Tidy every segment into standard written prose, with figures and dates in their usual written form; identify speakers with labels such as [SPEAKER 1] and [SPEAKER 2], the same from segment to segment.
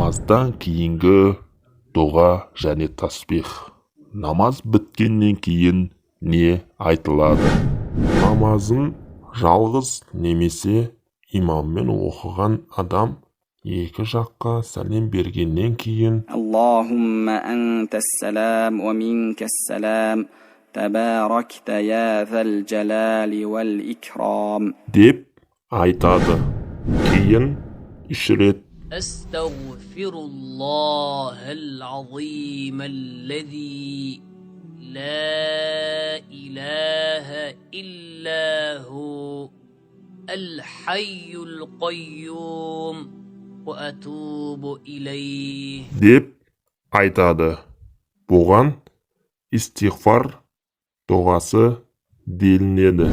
[SPEAKER 1] Намаздан кейінгі дұға және тасбих. Намаз біткеннен кейін не айтылады? Намазын жалғыз немесе имаммен оқыған адам екі жаққа сәлем бергеннен кейін
[SPEAKER 2] Аллахумма антас-салам ва минкас-салам табаракта я зал джалали вал икрам
[SPEAKER 1] деп айтады. Кейін үш рет
[SPEAKER 3] أستغفر الله العظيم الذي لا إله إلا هو الحي القيوم وأتوب إليه
[SPEAKER 1] деп айтады. Бұған истиғфар дұғасы делінеді.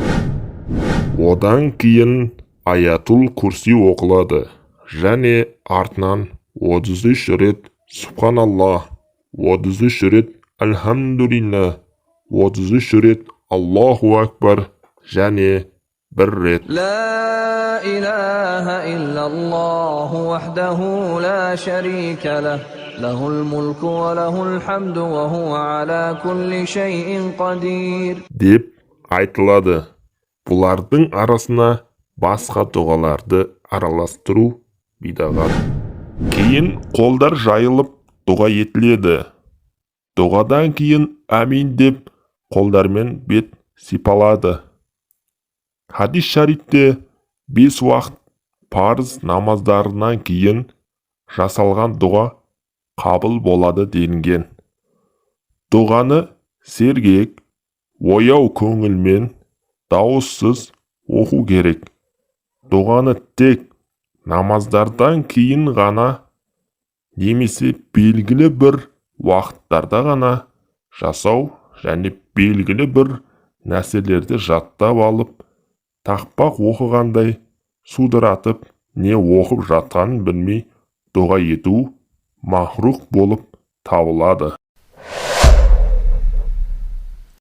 [SPEAKER 1] Одан кейін аятул курси оқылады. Және артынан 33 рет Субханаллах, 33 рет Альхамдулилла, 33 рет Аллаху Акбар және бір рет
[SPEAKER 4] لا إله إلا الله وحده لا شريك له له الملك وله الحمد وهو على كل شيء قدير
[SPEAKER 1] деп айтылады. Бұлардың арасына басқа дұғаларды араластыру бидағат. Кейін қолдар жайылып дұға етіледі. Дұғадан кейін амин деп қолдармен бет сипалады. Хадис шарифте 5 уақыт парыз намаздарынан кейін жасалған дұға қабыл болады делінген. Дұғаны сергек, ояу көңілмен, дауыссыз оқу керек. Дұғаны тек намаздардан кейін ғана немесе белгілі бір уақыттарда ғана жасау және белгілі бір нәрселерді жаттап алып тақпақ оқығандай судыратып не оқып жатқанын білмей дұға ету махрух болып табылады.